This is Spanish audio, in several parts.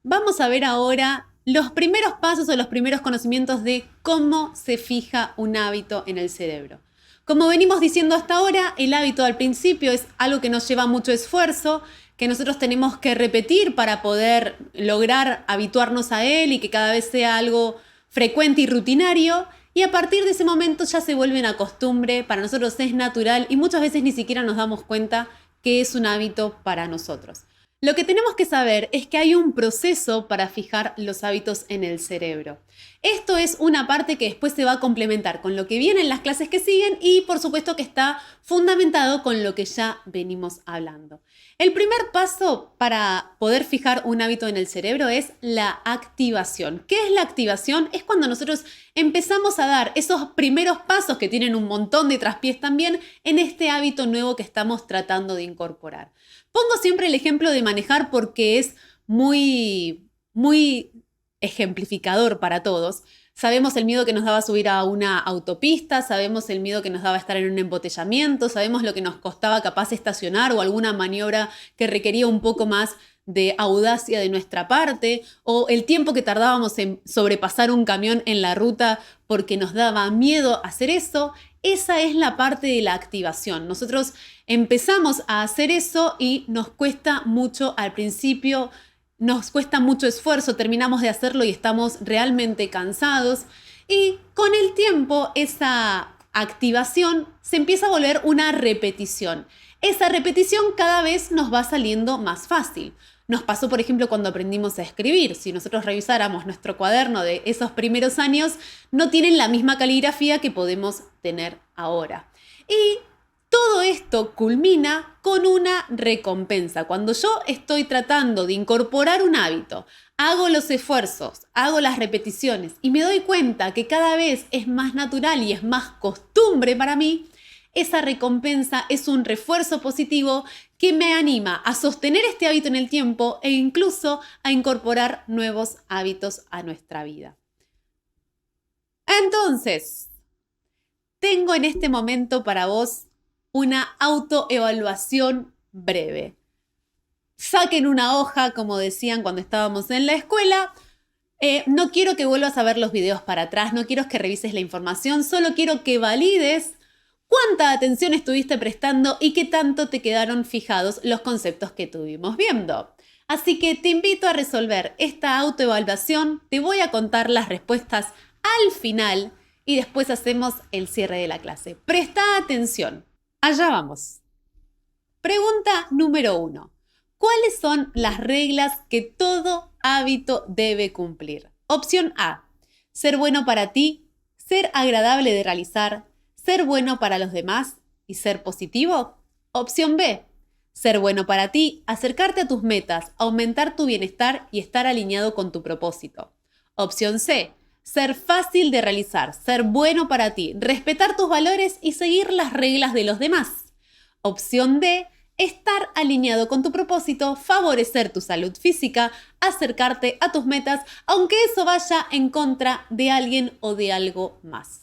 Vamos a ver ahora los primeros pasos o los primeros conocimientos de cómo se fija un hábito en el cerebro. Como venimos diciendo hasta ahora, el hábito al principio es algo que nos lleva mucho esfuerzo, que nosotros tenemos que repetir para poder lograr habituarnos a él y que cada vez sea algo frecuente y rutinario. Y a partir de ese momento ya se vuelve una costumbre, para nosotros es natural y muchas veces ni siquiera nos damos cuenta que es un hábito para nosotros. Lo que tenemos que saber es que hay un proceso para fijar los hábitos en el cerebro. Esto es una parte que después se va a complementar con lo que viene en las clases que siguen y por supuesto que está fundamentado con lo que ya venimos hablando. El primer paso para poder fijar un hábito en el cerebro es la activación. ¿Qué es la activación? Es cuando nosotros empezamos a dar esos primeros pasos que tienen un montón de traspiés también en este hábito nuevo que estamos tratando de incorporar. Pongo siempre el ejemplo de manejar porque es muy ejemplificador para todos. Sabemos el miedo que nos daba subir a una autopista, sabemos el miedo que nos daba estar en un embotellamiento, sabemos lo que nos costaba capaz estacionar o alguna maniobra que requería un poco más de audacia de nuestra parte, o el tiempo que tardábamos en sobrepasar un camión en la ruta porque nos daba miedo hacer eso. Esa es la parte de la activación. Nosotros empezamos a hacer eso y nos cuesta mucho al principio, nos cuesta mucho esfuerzo, terminamos de hacerlo y estamos realmente cansados. Y con el tiempo esa activación se empieza a volver una repetición. Esa repetición cada vez nos va saliendo más fácil. Nos pasó, por ejemplo, cuando aprendimos a escribir. Si nosotros revisáramos nuestro cuaderno de esos primeros años, no tienen la misma caligrafía que podemos tener ahora. Y todo esto culmina con una recompensa. Cuando yo estoy tratando de incorporar un hábito, hago los esfuerzos, hago las repeticiones y me doy cuenta que cada vez es más natural y es más costumbre para mí, esa recompensa es un refuerzo positivo que me anima a sostener este hábito en el tiempo e incluso a incorporar nuevos hábitos a nuestra vida. Entonces, tengo en este momento para vos una autoevaluación breve. Saquen una hoja, como decían cuando estábamos en la escuela. No quiero que vuelvas a ver los videos para atrás, no quiero que revises la información, solo quiero que valides cuánta atención estuviste prestando y qué tanto te quedaron fijados los conceptos que estuvimos viendo. Así que te invito a resolver esta autoevaluación, te voy a contar las respuestas al final y después hacemos el cierre de la clase. Presta atención. Allá vamos. Pregunta número 1. ¿Cuáles son las reglas que todo hábito debe cumplir? Opción A. Ser bueno para ti, ser agradable de realizar, ser bueno para los demás y ser positivo. Opción B. Ser bueno para ti, acercarte a tus metas, aumentar tu bienestar y estar alineado con tu propósito. Opción C. Ser fácil de realizar, ser bueno para ti, respetar tus valores y seguir las reglas de los demás. Opción D. Estar alineado con tu propósito, favorecer tu salud física, acercarte a tus metas, aunque eso vaya en contra de alguien o de algo más.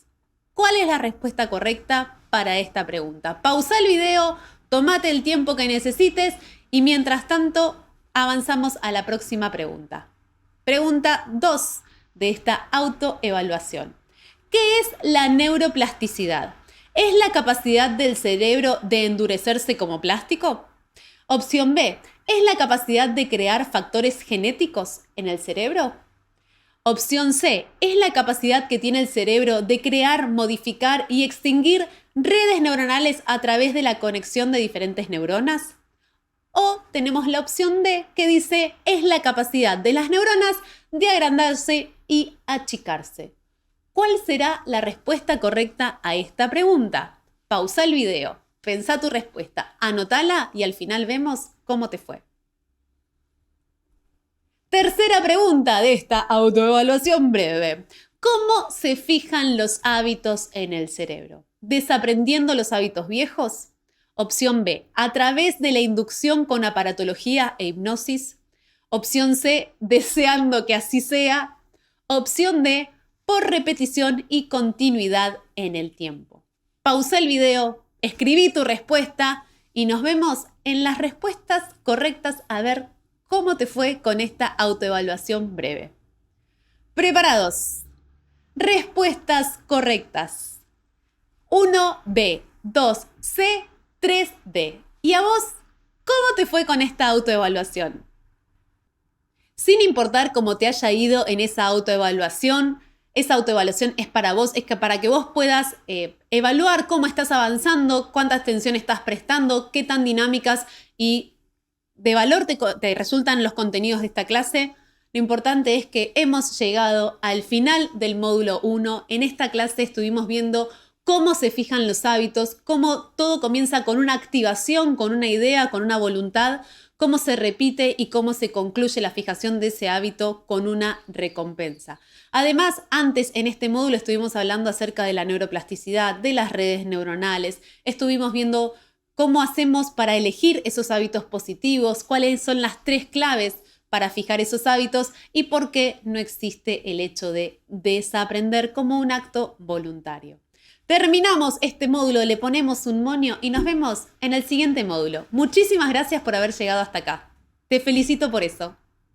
¿Cuál es la respuesta correcta para esta pregunta? Pausa el video, tómate el tiempo que necesites y mientras tanto avanzamos a la próxima pregunta. Pregunta 2 de esta autoevaluación. ¿Qué es la neuroplasticidad? ¿Es la capacidad del cerebro de endurecerse como plástico? Opción B. ¿Es la capacidad de crear factores genéticos en el cerebro? Opción C. ¿Es la capacidad que tiene el cerebro de crear, modificar y extinguir redes neuronales a través de la conexión de diferentes neuronas? O tenemos la opción D que dice es la capacidad de las neuronas de agrandarse y achicarse. ¿Cuál será la respuesta correcta a esta pregunta? Pausa el video, pensá tu respuesta, anotala y al final vemos cómo te fue. Tercera pregunta de esta autoevaluación breve. ¿Cómo se fijan los hábitos en el cerebro? ¿Desaprendiendo los hábitos viejos? Opción B. A través de la inducción con aparatología e hipnosis. Opción C. Deseando que así sea. Opción D. Por repetición y continuidad en el tiempo. Pausa el video, escribí tu respuesta y nos vemos en las respuestas correctas a ver cómo te fue con esta autoevaluación breve. ¿Preparados? Respuestas correctas. 1B, 2C, 3D. ¿Y a vos, cómo te fue con esta autoevaluación? Sin importar cómo te haya ido en esa autoevaluación es para vos, es que para que vos puedas evaluar cómo estás avanzando, cuánta atención estás prestando, qué tan dinámicas y de valor te resultan los contenidos de esta clase. Lo importante es que hemos llegado al final del módulo 1. En esta clase estuvimos viendo cómo se fijan los hábitos, cómo todo comienza con una activación, con una idea, con una voluntad, cómo se repite y cómo se concluye la fijación de ese hábito con una recompensa. Además, antes en este módulo estuvimos hablando acerca de la neuroplasticidad, de las redes neuronales, estuvimos viendo cómo hacemos para elegir esos hábitos positivos, cuáles son las 3 claves para fijar esos hábitos y por qué no existe el hecho de desaprender como un acto voluntario. Terminamos este módulo, le ponemos un moño y nos vemos en el siguiente módulo. Muchísimas gracias por haber llegado hasta acá. Te felicito por eso.